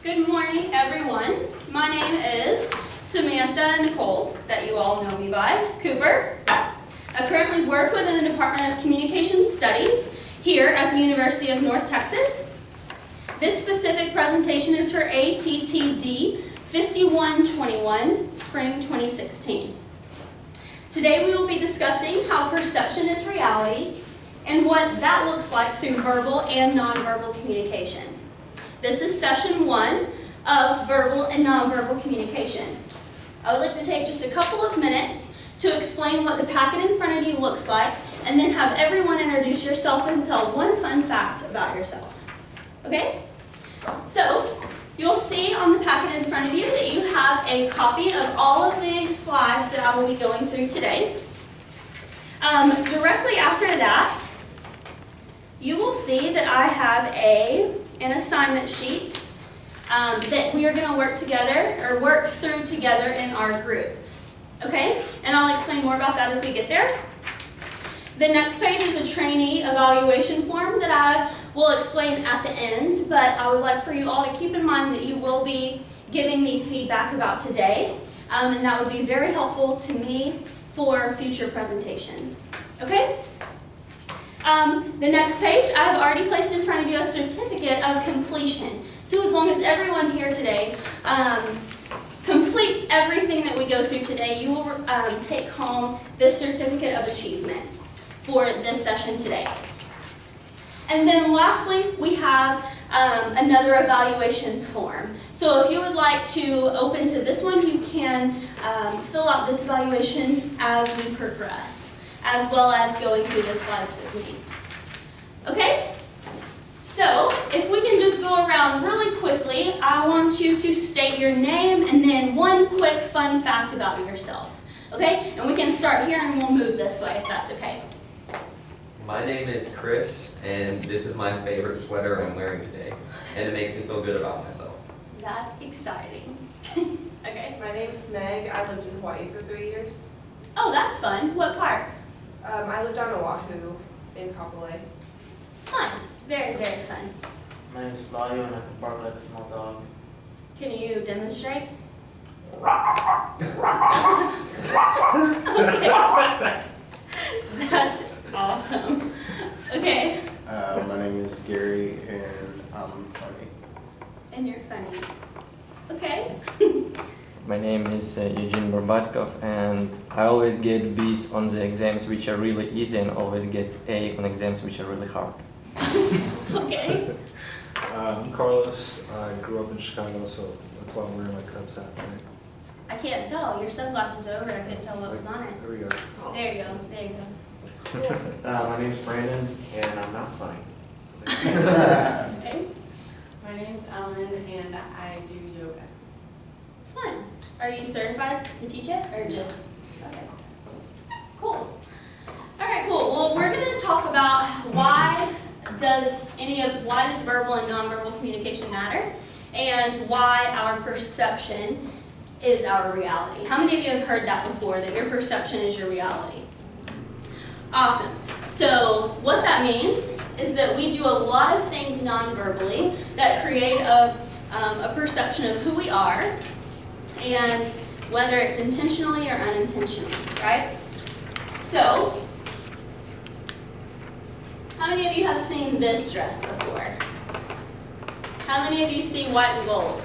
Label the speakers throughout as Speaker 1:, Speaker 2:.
Speaker 1: Good morning, everyone. My name is Samantha Nicole, that you all know me by, Cooper. I currently work within the Department of Communication Studies here at the University of North Texas. This specific presentation is for ATTD 5121, Spring 2016. Today we will be discussing how perception is reality and what that looks like through verbal and nonverbal communication. This is session 1 of verbal and nonverbal communication. I would like to take just a couple of minutes to explain what the packet in front of you looks like, and then have everyone introduce yourself and tell one fun fact about yourself. Okay? So, you'll see on the packet in front of you that you have a copy of all of the slides that I will be going through today. Directly after that, you will see that I have an assignment sheet that we are going to work together, or work through together in our groups. Okay? And I'll explain more about that as we get there. The next page is a trainee evaluation form that I will explain at the end, but I would like for you all to keep in mind that you will be giving me feedback about today, and that would be very helpful to me for future presentations. Okay? The next page, I have already placed in front of you a certificate of completion. So as long as everyone here today completes everything that we go through today, you will take home this certificate of achievement for this session today. And then lastly, we have another evaluation form. So if you would like to open to this one, you can fill out this evaluation as we progress, as well as going through the slides with me. Okay? So, if we can just go around really quickly, I want you to state your name and then one quick fun fact about yourself. Okay? And we can start here and we'll move this way if that's okay.
Speaker 2: My name is Chris, and this is my favorite sweater I'm wearing today, and it makes me feel good about myself.
Speaker 1: That's exciting. Okay.
Speaker 3: My name's Meg. I lived in Hawaii for 3 years.
Speaker 1: Oh, that's fun. What part?
Speaker 3: I lived on Oahu in Kapolei.
Speaker 1: Fun. Very, very fun.
Speaker 4: My name is Mario and I can bark like a small dog.
Speaker 1: Can you demonstrate? Okay. That's awesome. Okay.
Speaker 5: My name is Gary, and I'm funny.
Speaker 1: And you're funny. Okay.
Speaker 6: My name is Eugene Barbatkov, and I always get B's on the exams which are really easy, and always get A on exams which are really hard.
Speaker 1: Okay.
Speaker 7: I'm Carlos. I grew up in Chicago, so that's why I'm wearing my Cubs hat today.
Speaker 1: I can't tell. Your sunglasses are over. I couldn't tell what was on it.
Speaker 7: There we go.
Speaker 1: There you go. There you go.
Speaker 4: My name's Brandon and I'm not funny.
Speaker 1: Okay.
Speaker 8: My name's Ellen and I do yoga.
Speaker 1: Fun. Are you certified to teach it, or just? Okay. Cool. All right. Cool. Well, we're going to talk about why does verbal and nonverbal communication matter, and why our perception is our reality. How many of you have heard that before, that your perception is your reality? Awesome. So what that means is that we do a lot of things non-verbally that create a perception of who we are, and whether it's intentionally or unintentionally, right? So, how many of you have seen this dress before? How many of you see white and gold?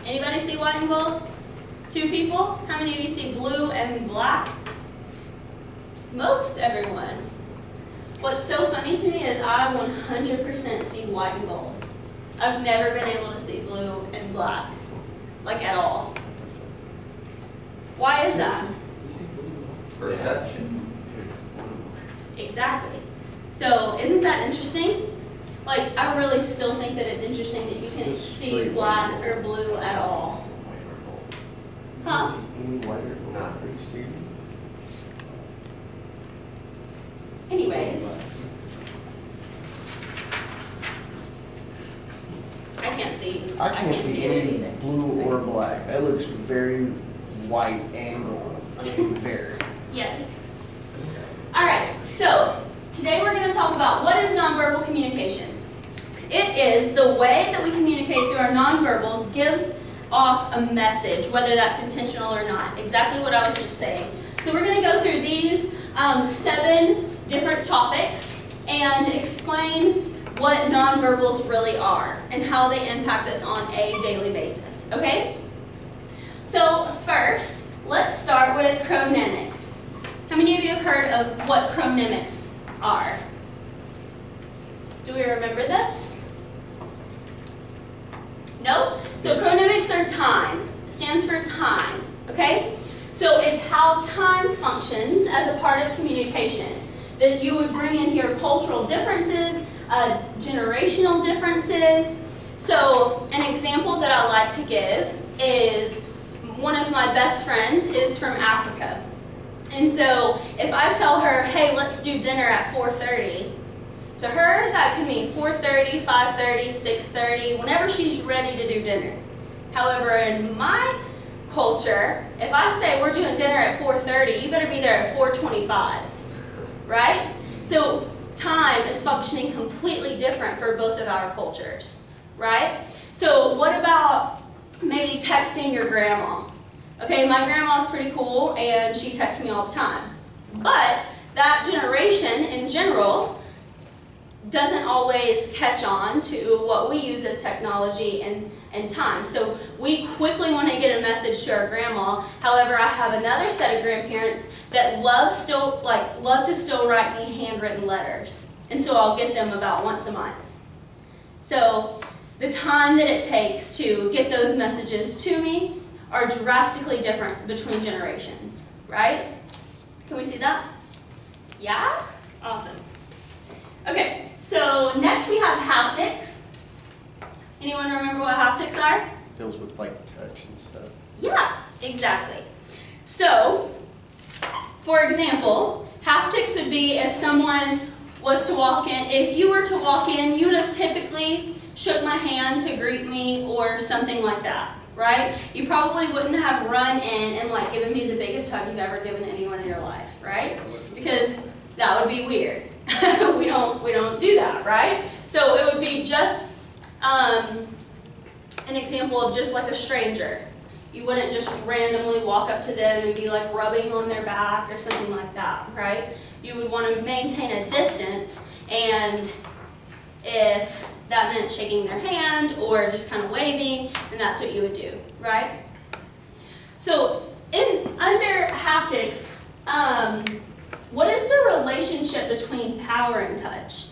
Speaker 1: Anybody see white and gold? 2 people? How many of you see blue and black? Most everyone. What's so funny to me is I 100% see white and gold. I've never been able to see blue and black, like at all. Why is that?
Speaker 2: Perception.
Speaker 1: Exactly. So isn't that interesting? Like, I really still think that it's interesting that you can see black or blue at all. Huh?
Speaker 5: Any white or black? Are you serious?
Speaker 1: Anyways. I can't see.
Speaker 5: I can't see any
Speaker 1: either.
Speaker 5: blue or black. That looks very white and gold. I mean, very.
Speaker 1: Yes. All right. So today we're going to talk about what is nonverbal communication. It is the way that we communicate through our nonverbals gives off a message, whether that's intentional or not. Exactly what I was just saying. So we're going to go through these 7 different topics and explain what nonverbals really are and how they impact us on a daily basis. Okay? So first, let's start with chronemics. How many of you have heard of what chronemics are? Do we remember this? No? So chronemics are time. It stands for time. Okay? So it's how time functions as a part of communication. That you would bring in here cultural differences, generational differences. So an example that I like to give is one of my best friends is from Africa. And so if I tell her, hey, let's do dinner at 4:30, to her that could mean 4:30, 5:30, 6:30, whenever she's ready to do dinner. However, in my culture, if I say we're doing dinner at 4:30, you better be there at 4:25, right? So time is functioning completely different for both of our cultures, right? So what about maybe texting your grandma? Okay, my grandma's pretty cool and she texts me all the time. But that generation in general doesn't always catch on to what we use as technology and time. So we quickly want to get a message to our grandma. However, I have another set of grandparents that love to still write me handwritten letters. And so I'll get them about once a month. So the time that it takes to get those messages to me are drastically different between generations, right? Can we see that? Yeah? Awesome. Okay, so next we have haptics. Anyone remember what haptics are?
Speaker 5: Deals with like touch and stuff.
Speaker 1: Yeah, exactly. So, for example, haptics would be if someone was to walk in. If you were to walk in, you would have typically shook my hand to greet me or something like that, right? You probably wouldn't have run in and like given me the biggest hug you've ever given anyone in your life, right? Because that would be weird. we don't do that, right? So it would be just an example of just like a stranger. You wouldn't just randomly walk up to them and be like rubbing on their back or something like that, right? You would want to maintain a distance, and if that meant shaking their hand or just kind of waving, then that's what you would do, right? So under haptics, what is the relationship between power and touch?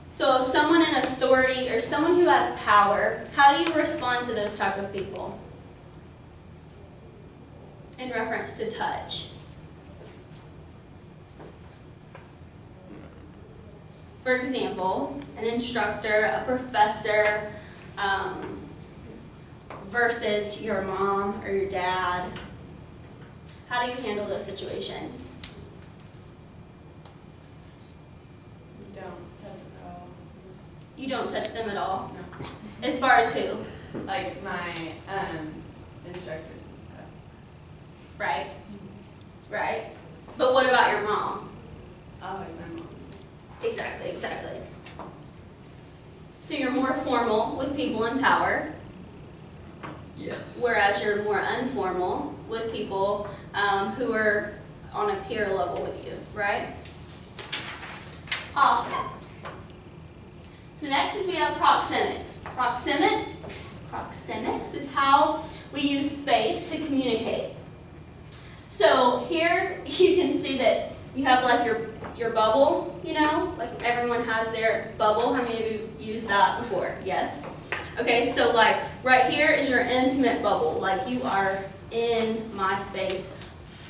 Speaker 1: So if someone in authority or someone who has power, how do you respond to those type of people in reference to touch? For example, an instructor, a professor, versus your mom or your dad. How do you handle those situations? You don't touch them at all?
Speaker 8: No.
Speaker 1: As far as who?
Speaker 8: Like my instructors and stuff.
Speaker 1: Right? Right? But what about your mom?
Speaker 8: I like my mom.
Speaker 1: Exactly. So you're more formal with people in power,
Speaker 2: Yes.
Speaker 1: whereas you're more informal with people who are on a peer level with you, right? Awesome. So next is we have proxemics. Proxemics is how we use space to communicate. So here you can see that you have like your bubble, you know, like everyone has their bubble. How many of you have used that before? Yes. Okay, so like right here is your intimate bubble, like you are in my space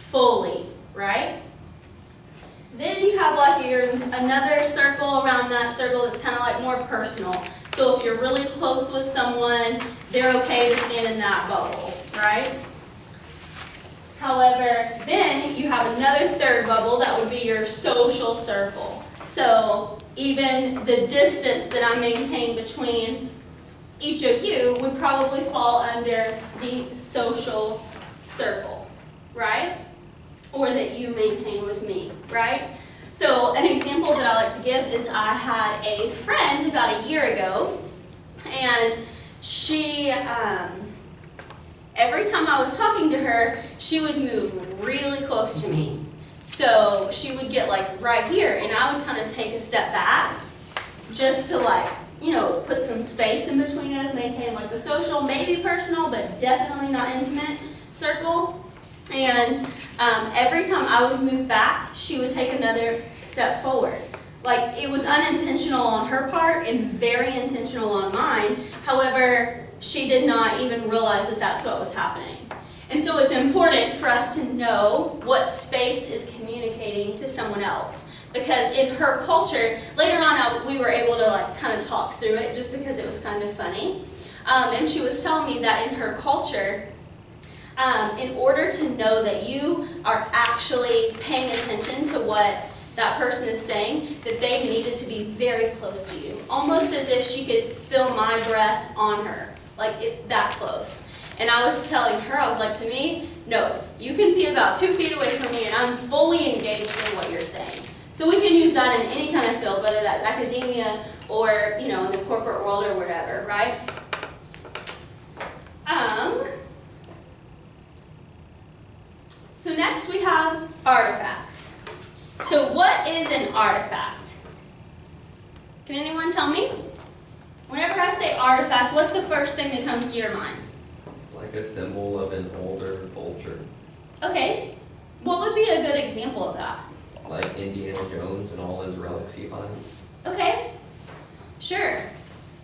Speaker 1: fully, right? Then you have like another circle around that circle that's kind of like more personal. So if you're really close with someone, they're okay to stand in that bubble, right? However, then you have another third bubble that would be your social circle. So even the distance that I maintain between each of you would probably fall under the social circle, right? Or that you maintain with me, right? So an example that I like to give is I had a friend about a year ago, and she, every time I was talking to her, she would move really close to me. So she would get like right here, and I would kind of take a step back just to like, you know, put some space in between us, maintain like the social, maybe personal, but definitely not intimate circle. And every time I would move back, she would take another step forward. Like, it was unintentional on her part and very intentional on mine. However, she did not even realize that that's what was happening. And so it's important for us to know what space is communicating to someone else. Because in her culture, later on we were able to like kind of talk through it just because it was kind of funny. And she was telling me that in her culture, in order to know that you are actually paying attention to what that person is saying, that they needed to be very close to you. Almost as if she could feel my breath on her. Like, it's that close. And I was telling her, I was like, to me, no, you can be about 2 feet away from me and I'm fully engaged in what you're saying. So we can use that in any kind of field, whether that's academia or, you know, in the corporate world or whatever, right? So next we have artifacts. So what is an artifact? Can anyone tell me? Whenever I say artifact, what's the first thing that comes to your mind?
Speaker 2: Like a symbol of an older culture.
Speaker 1: Okay. What would be a good example of that?
Speaker 2: Like Indiana Jones and all his relics he finds.
Speaker 1: Okay. Sure.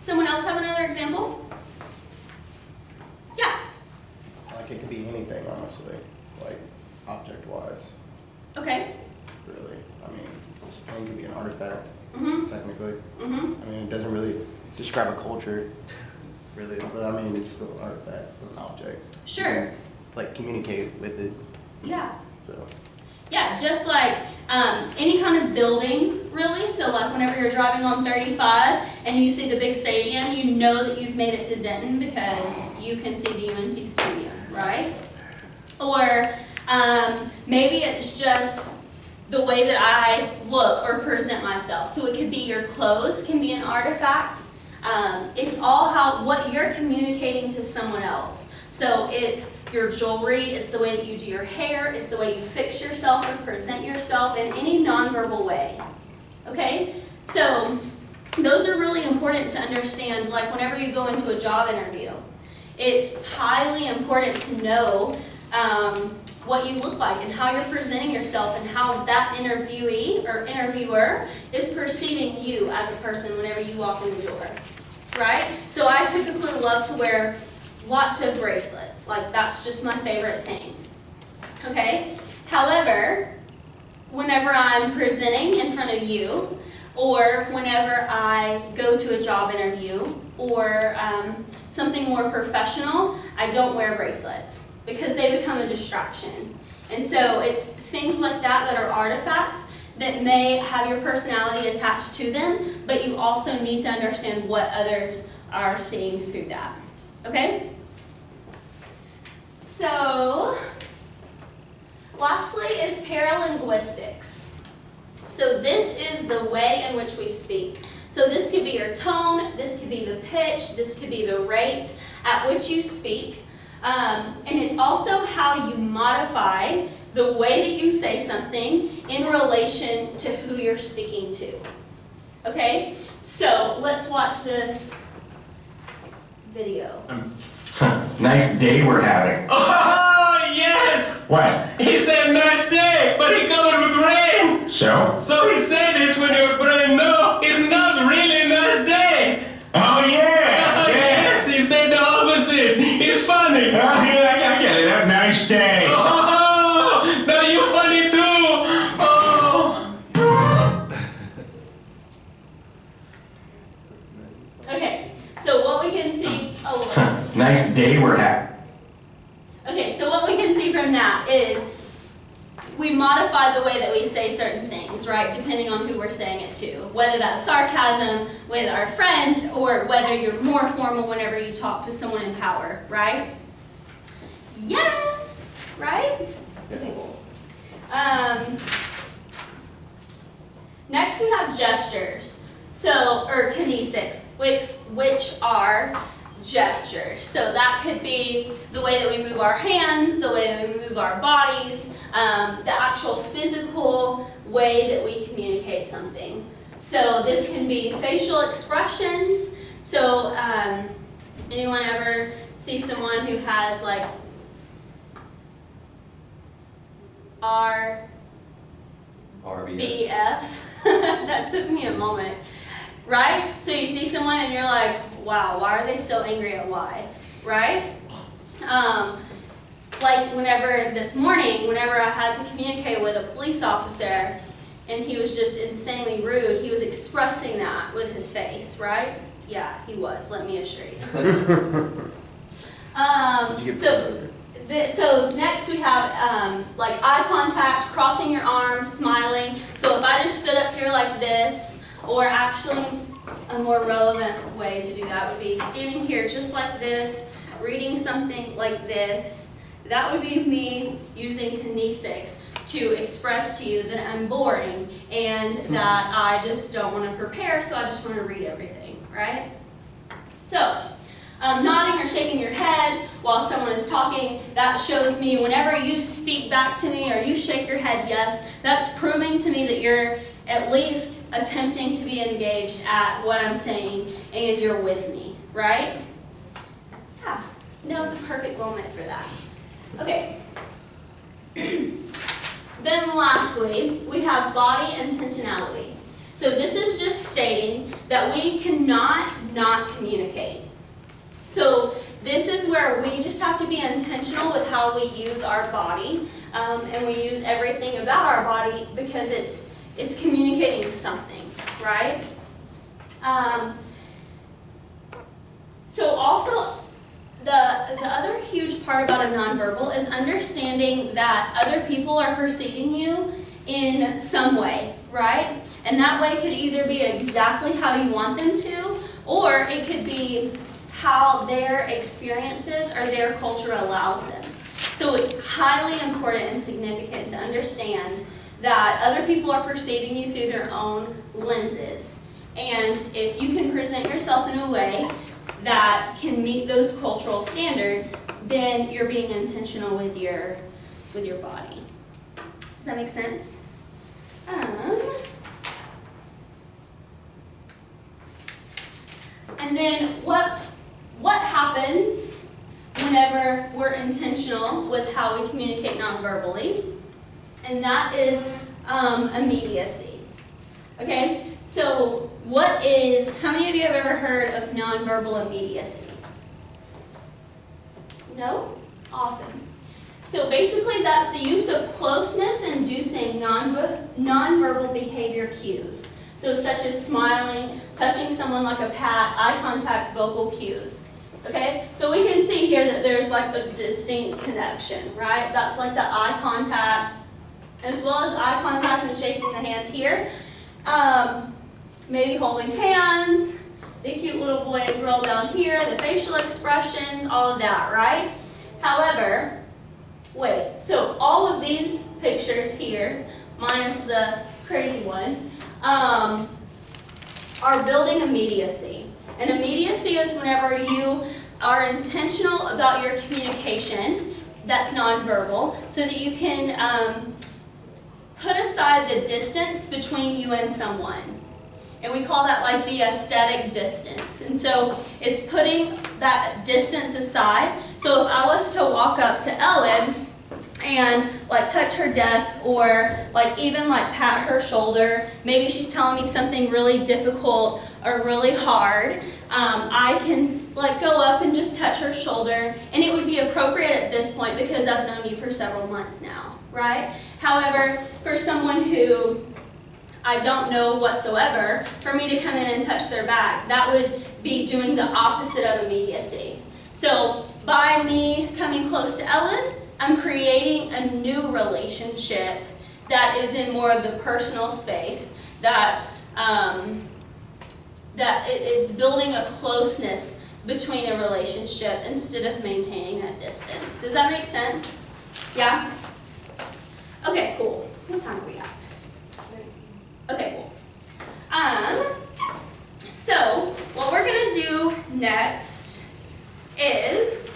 Speaker 1: Someone else have another example? Yeah.
Speaker 5: Like it could be anything, honestly, like object-wise,
Speaker 1: Okay.
Speaker 5: really. I mean, this pen could be an artifact,
Speaker 1: Mm-hmm.
Speaker 5: technically.
Speaker 1: Mm-hmm.
Speaker 5: I mean, it doesn't really describe a culture, really, but I mean, it's still an artifact, it's still an object. You
Speaker 1: Sure.
Speaker 5: can, like, communicate with it,
Speaker 1: Yeah.
Speaker 5: so.
Speaker 1: Yeah, just like any kind of building, really. So like whenever you're driving on 35 and you see the big stadium, you know that you've made it to Denton because you can see the UNT stadium, right? Or maybe it's just the way that I look or present myself. So it could be your clothes can be an artifact. It's all what you're communicating to someone else. So it's your jewelry, it's the way that you do your hair, it's the way you fix yourself or present yourself in any nonverbal way. Okay? So those are really important to understand, like whenever you go into a job interview. It's highly important to know what you look like and how you're presenting yourself and how that interviewee or interviewer is perceiving you as a person whenever you walk in the door. Right? So I typically love to wear lots of bracelets. Like, that's just my favorite thing. Okay? However, whenever I'm presenting in front of you, or whenever I go to a job interview, or something more professional, I don't wear bracelets because they become a distraction. And so it's things like that that are artifacts that may have your personality attached to them, but you also need to understand what others are seeing through that. Okay? So, lastly is paralinguistics. So this is the way in which we speak. So this could be your tone, this could be the pitch, this could be the rate at which you speak. And it's also how you modify the way that you say something in relation to who you're speaking to. Okay? So let's watch this video.
Speaker 9: Nice day we're having.
Speaker 10: Oh, yes!
Speaker 9: What?
Speaker 10: He said nice day, but he covered with rain.
Speaker 9: So?
Speaker 10: So he said this when you were brand no, it's not really a nice day.
Speaker 9: Oh, yeah!
Speaker 10: Yes, he said the opposite. It's funny.
Speaker 9: Oh, yeah, I get it. A nice day.
Speaker 10: Oh, now you're funny too. Oh.
Speaker 1: Okay, so what we can see,
Speaker 9: Nice day we're having.
Speaker 1: Okay, so what we can see from that is we modify the way that we say certain things, right, depending on who we're saying it to. Whether that's sarcasm with our friends or whether you're more formal whenever you talk to someone in power, right? Yes, right? Okay. Next we have gestures, or kinesics, which are gestures. So that could be the way that we move our hands, the way that we move our bodies, the actual physical way that we communicate something. So this can be facial expressions. So anyone ever see someone who has like RBF? That took me a moment. Right? So you see someone and you're like, wow, why are they so angry at why? Right? Like this morning, whenever I had to communicate with a police officer and he was just insanely rude, he was expressing that with his face, right? Yeah, he was, let me assure you. So next we have like eye contact, crossing your arms, smiling. So if I just stood up here like this, or actually a more relevant way to do that would be standing here just like this, reading something like this. That would be me using kinesics to express to you that I'm boring and that I just don't want to prepare, so I just want to read everything, right? So, nodding or shaking your head while someone is talking, that shows me whenever you speak back to me or you shake your head yes, that's proving to me that you're at least attempting to be engaged at what I'm saying and you're with me, right? Yeah, that was a perfect moment for that. Okay. Then lastly, we have body intentionality. So this is just stating that we cannot not communicate. So this is where we just have to be intentional with how we use our body, and we use everything about our body because it's communicating something, right? So also, the other huge part about a nonverbal is understanding that other people are perceiving you in some way, right? And that way could either be exactly how you want them to, or it could be how their experiences or their culture allows them. So it's highly important and significant to understand that other people are perceiving you through their own lenses. And if you can present yourself in a way that can meet those cultural standards, then you're being intentional with your body. Does that make sense? And then what happens whenever we're intentional with how we communicate nonverbally? And that is immediacy. Okay? So how many of you have ever heard of nonverbal immediacy? No? Awesome. So basically that's the use of closeness-inducing nonverbal behavior cues. So such as smiling, touching someone like a pat, eye contact, vocal cues. Okay? So we can see here that there's like a distinct connection, right? That's like the eye contact, as well as eye contact and shaking the hand here. Maybe holding hands, the cute little boy and girl down here, the facial expressions, all of that, right? However, so all of these pictures here, minus the crazy one, are building immediacy. And immediacy is whenever you are intentional about your communication, that's nonverbal, so that you can put aside the distance between you and someone. And we call that like the aesthetic distance. And so it's putting that distance aside. So if I was to walk up to Ellen and like touch her desk or like even like pat her shoulder, maybe she's telling me something really difficult or really hard, I can like go up and just touch her shoulder, and it would be appropriate at this point because I've known you for several months now, right? However, for someone who I don't know whatsoever, for me to come in and touch their back, that would be doing the opposite of immediacy. So by me coming close to Ellen, I'm creating a new relationship that is in more of the personal space, it's building a closeness between a relationship instead of maintaining that distance. Does that make sense? Yeah? Okay, cool. What time are we at? Okay, cool. next is,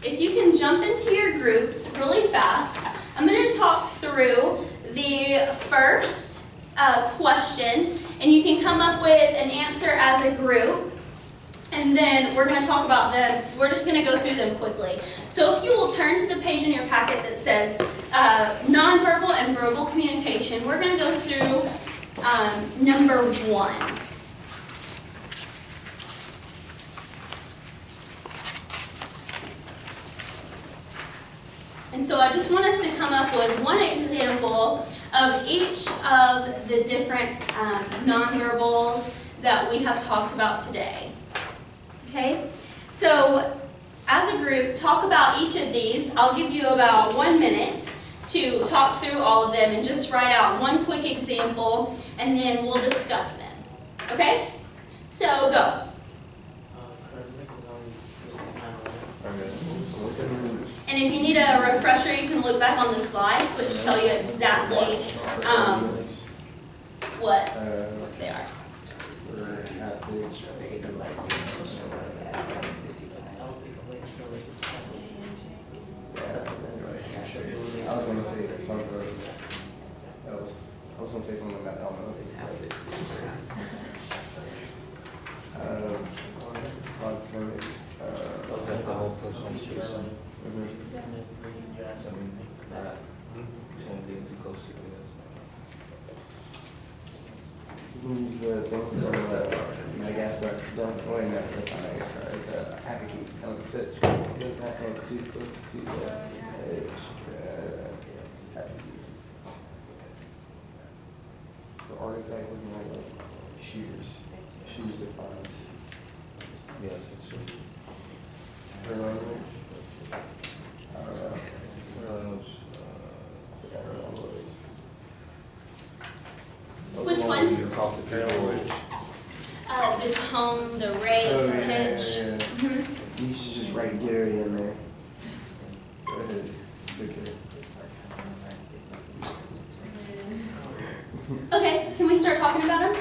Speaker 1: if you can jump into your groups really fast, I'm going to talk through the first question, and you can come up with an answer as a group, and then we're going to talk about them. We're just going to go through them quickly. So if you will turn to the page in your packet that says nonverbal and verbal communication, we're going to go through number 1. And so I just want us to come up with one example of each of the different nonverbals that we have talked about today. Okay? So as a group, talk about each of these. I'll give you about 1 minute to talk through all of them and just write out one quick example, and then we'll discuss them. Okay? So go. And if you need a refresher, you can look back on the slides, which tell you exactly what they are.
Speaker 5: I was going to say something else. I was going to say something about Elmo. Proxemics.
Speaker 7: The whole personal space. Being too close to it.
Speaker 5: You can use the things from Madagascar. Wait, no, that's not Madagascar. It's a happy feet. Don't touch. Get that hand too close to the edge. Happy feet. For artifacts, looking like shoes. Shoes defines.
Speaker 7: Yes, it's true.
Speaker 5: Her language. I don't know. Forgot her language.
Speaker 1: Which one?
Speaker 7: You talk to people.
Speaker 1: The tone, the rate, the pitch.
Speaker 5: Yeah.
Speaker 1: Mhm.
Speaker 5: You should just write Gary in there. Go ahead. It's okay.
Speaker 1: Okay, can we start talking about them?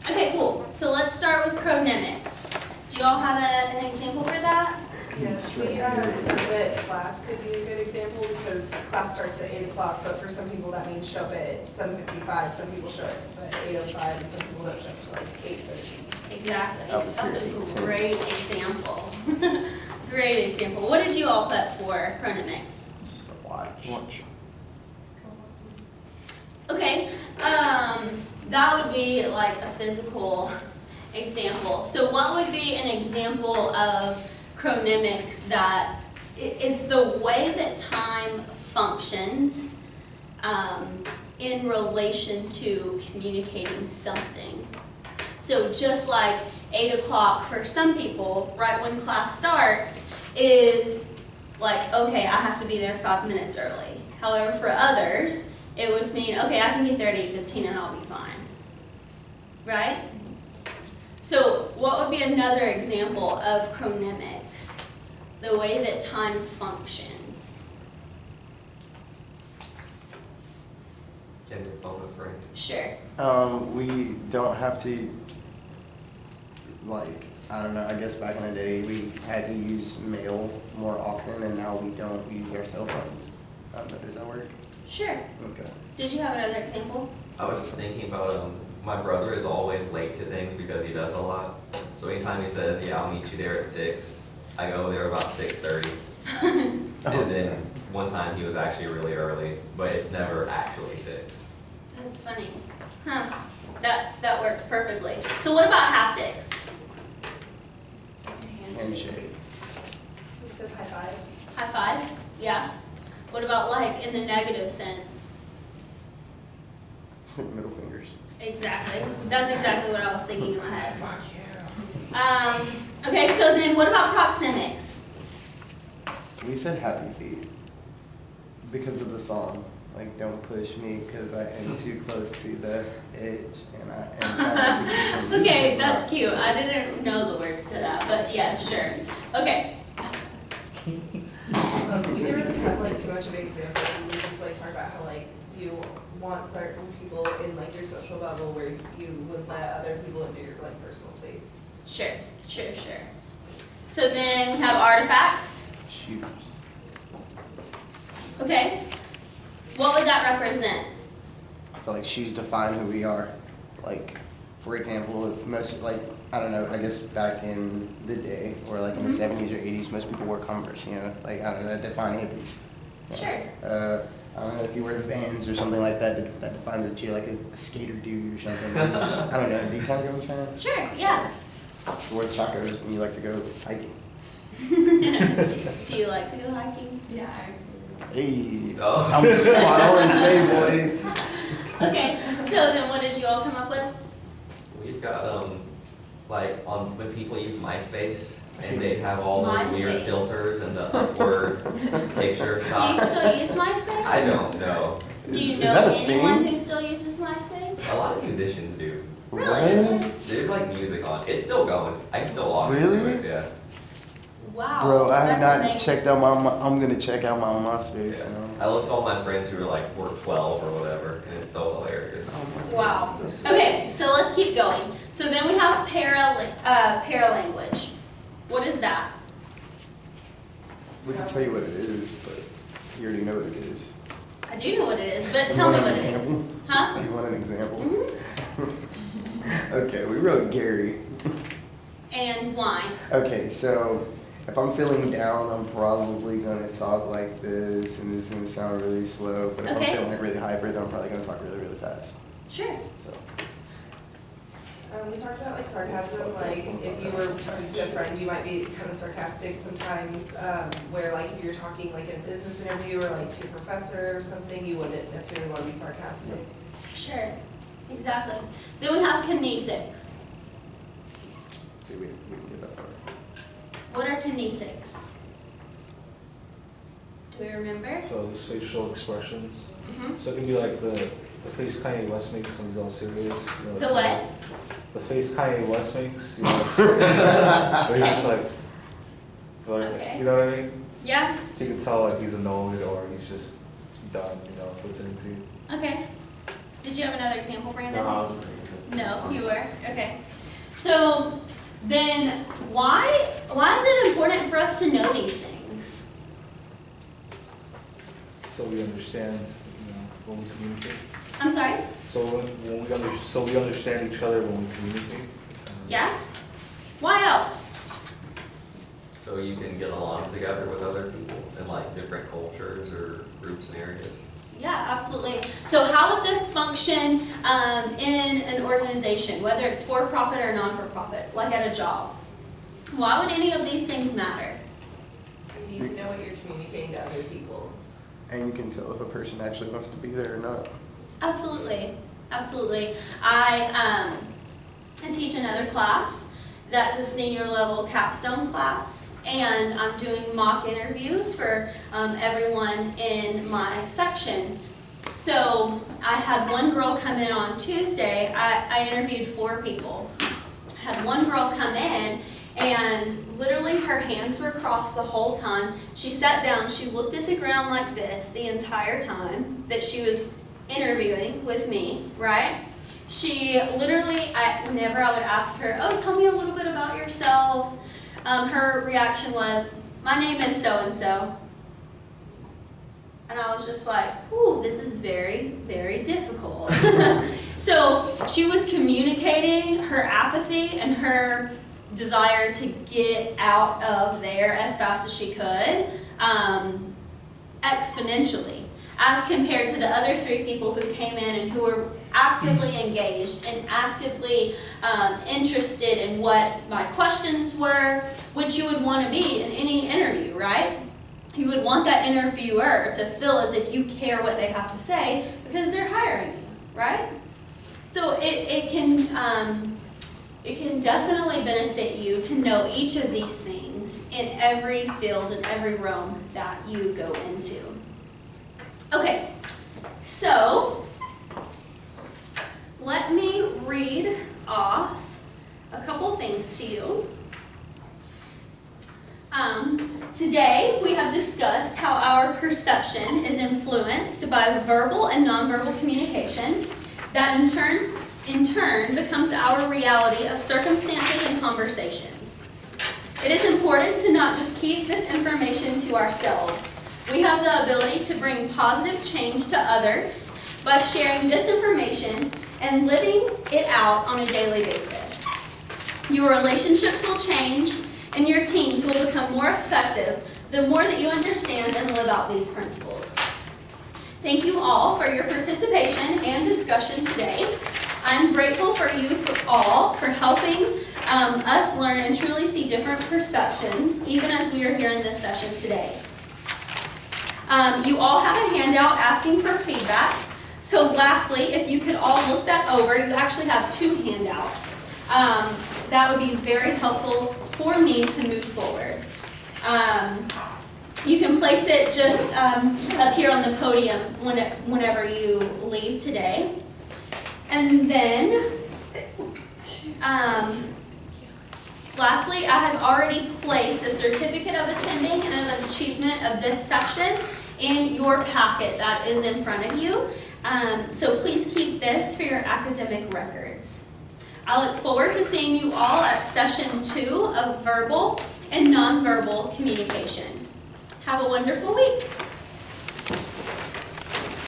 Speaker 1: Okay, cool. So let's start with chronemics. Do you all have an example for that?
Speaker 3: Yes, we said that class could be a good example because class starts at 8 o'clock, but for some people that means show up at 7:55, some people show up at 8:05, and some people don't show up until like 8:30.
Speaker 1: Exactly.
Speaker 5: Oh,
Speaker 1: That's a
Speaker 5: great.
Speaker 1: great example. Great example. What did you all put for chronemics?
Speaker 5: Just watch.
Speaker 1: Okay, that would be like a physical example. So what would be an example of chronemics that it's the way that time functions in relation to communicating something. So just like 8 o'clock for some people, right when class starts, is like, okay, I have to be there 5 minutes early. However, for others, it would mean, okay, I can be there at 8:15 and I'll be fine. Right? So what would be another example of chronemics? The way that time functions.
Speaker 2: Can your phone a friend?
Speaker 1: Sure.
Speaker 5: We don't have to, like, I don't know, I guess back in the day, we had to use mail more often, and now we don't use our cell phones. Does that work?
Speaker 1: Sure.
Speaker 5: Okay.
Speaker 1: Did you have another example?
Speaker 2: I was just thinking about my brother is always late to things because he does a lot. So anytime he says, yeah, I'll meet you there at 6, I go there about 6:30. And then one time he was actually really early, but it's never actually 6.
Speaker 1: That's funny. Huh. That works perfectly. So what about haptics?
Speaker 5: Handshake.
Speaker 3: We said high five.
Speaker 1: High five? Yeah. What about like in the negative sense?
Speaker 5: Middle fingers.
Speaker 1: Exactly. That's exactly what I was thinking in my head. Okay, so then what about proxemics?
Speaker 5: We said happy feet because of the song. Like, don't push me because I am too close to the edge and I am.
Speaker 1: Okay, that's cute. I didn't know the words to that, but yeah, sure. Okay.
Speaker 3: We didn't really have like too much of an example. We just like talk about how like you want certain people in like your social bubble where you would let other people into your like personal space.
Speaker 1: Sure. So then we have artifacts.
Speaker 5: Shoes.
Speaker 1: Okay. What would that represent?
Speaker 5: I feel like shoes define who we are. Like, for example, if most, like, I don't know, I guess back in the day, or like in the 70s or 80s, most people wore Converse, you know? Like, I don't know, that defined hippies.
Speaker 1: Sure.
Speaker 5: I don't know if you wear Vans or something like that, that defines that you're like a skater dude or something. Just, I don't know, do you kind of get what I'm saying?
Speaker 1: Sure, yeah.
Speaker 5: You wear chacos and you like to go hiking.
Speaker 1: Do you like to go hiking?
Speaker 8: Yeah, actually.
Speaker 5: Hey,
Speaker 2: Oh.
Speaker 5: I'm spot on today, boys.
Speaker 1: Okay, so then what did you all come up with?
Speaker 2: We've got, like, when people use MySpace, and they'd have all those weird
Speaker 1: MySpace.
Speaker 2: filters and the upward picture
Speaker 1: Do you
Speaker 2: shot.
Speaker 1: still use MySpace?
Speaker 2: I don't know.
Speaker 1: Do you
Speaker 5: Is
Speaker 1: know
Speaker 5: that a
Speaker 1: anyone
Speaker 5: thing?
Speaker 1: who still uses MySpace?
Speaker 2: A lot of musicians do.
Speaker 1: Really?
Speaker 5: What?
Speaker 2: There's like music on. It's still going. I can still log into
Speaker 5: Really?
Speaker 2: it, yeah.
Speaker 1: Wow.
Speaker 5: Bro, I have
Speaker 1: that's
Speaker 5: not
Speaker 1: amazing.
Speaker 5: checked out I'm gonna check out my MySpace.
Speaker 2: Yeah.
Speaker 5: You know?
Speaker 2: I looked at all my friends who were 12 or whatever, and it's so hilarious.
Speaker 1: Wow.
Speaker 5: So sick.
Speaker 1: Okay, so let's keep going. So then we have paralanguage. What is that?
Speaker 5: We can tell you what it is, but you already know what it is.
Speaker 1: I do know what it is, but
Speaker 5: You
Speaker 1: tell me
Speaker 5: want
Speaker 1: what
Speaker 5: an
Speaker 1: it is.
Speaker 5: example?
Speaker 1: Huh?
Speaker 5: You want an example?
Speaker 1: Mhm.
Speaker 5: Okay, we wrote Gary.
Speaker 1: And why?
Speaker 5: Okay, so if I'm feeling down, I'm probably gonna talk like this, and it's gonna sound really slow. But if
Speaker 1: Okay.
Speaker 5: I'm feeling really hyper, then I'm probably gonna talk really, really fast.
Speaker 1: Sure.
Speaker 5: So.
Speaker 3: We talked about like sarcasm, like if you were just a friend, you might be kind of sarcastic sometimes, where like if you're talking like in a business interview or like to a professor or something, you wouldn't necessarily want to be sarcastic.
Speaker 1: Sure. Exactly. Then we have kinesics.
Speaker 5: See, we can get that far.
Speaker 1: What are kinesics? Do we remember?
Speaker 7: So it's facial expressions.
Speaker 1: Mhm.
Speaker 7: So it can be like the face Kanye West makes when he's all serious. You know,
Speaker 1: The what?
Speaker 7: The face Kanye West makes. You know, like, but he's just like,
Speaker 1: Okay.
Speaker 7: you know what I mean?
Speaker 1: Yeah?
Speaker 7: You can tell like he's annoyed or he's just done, you know, listening to you.
Speaker 1: Okay. Did you have another example, Brandon?
Speaker 4: No, I was pretty good.
Speaker 1: No, you were? Okay. So then why is it important for us to know these things?
Speaker 7: So we understand, you know, when we communicate.
Speaker 1: I'm sorry?
Speaker 7: So when we understand each other when we communicate.
Speaker 1: Yeah? Why else?
Speaker 2: So you can get along together with other people in like different cultures or groups and areas.
Speaker 1: Yeah, absolutely. So how would this function in an organization, whether it's for-profit or non-for-profit, like at a job? Why would any of these things matter?
Speaker 3: You need to know what you're communicating to other people.
Speaker 5: And you can tell if a person actually wants to be there or not.
Speaker 1: Absolutely, absolutely. I teach another class that's a senior level capstone class, and I'm doing mock interviews for everyone in my section. So I had one girl come in on Tuesday. I interviewed 4 people. I had one girl come in, and literally her hands were crossed the whole time. She sat down, she looked at the ground like this the entire time that she was interviewing with me, right? She literally, whenever I would ask her, oh, tell me a little bit about yourself, her reaction was, my name is so-and-so. And I was just like, ooh, this is very, very difficult. So she was communicating her apathy and her desire to get out of there as fast as she could, exponentially, as compared to the other 3 people who came in and who were actively engaged and actively interested in what my questions were, which you would want to be in any interview, right? You would want that interviewer to feel as if you care what they have to say because they're hiring you, right? So it can definitely benefit you to know each of these things in every field and every realm that you go into. Okay, so let me read off a couple things to you. Today we have discussed how our perception is influenced by verbal and nonverbal communication that in turn in turn, becomes our reality of circumstances and conversations. It is important to not just keep this information to ourselves. We have the ability to bring positive change to others by sharing this information and living it out on a daily basis. Your relationships will change and your teams will become more effective the more that you understand and live out these principles. Thank you all for your participation and discussion today. I'm grateful for you all for helping us learn and truly see different perceptions, even as we are here in this session today. You all have a handout asking for feedback. So lastly, if you could all look that over, you actually have 2 handouts. That would be very helpful for me to move forward. You can place it just up here on the podium whenever you leave today. And then, lastly, I have already placed a certificate of attending and of achievement of this section in your packet that is in front of you. So please keep this for your academic records. I look forward to seeing you all at session 2 of verbal and nonverbal communication. Have a wonderful week.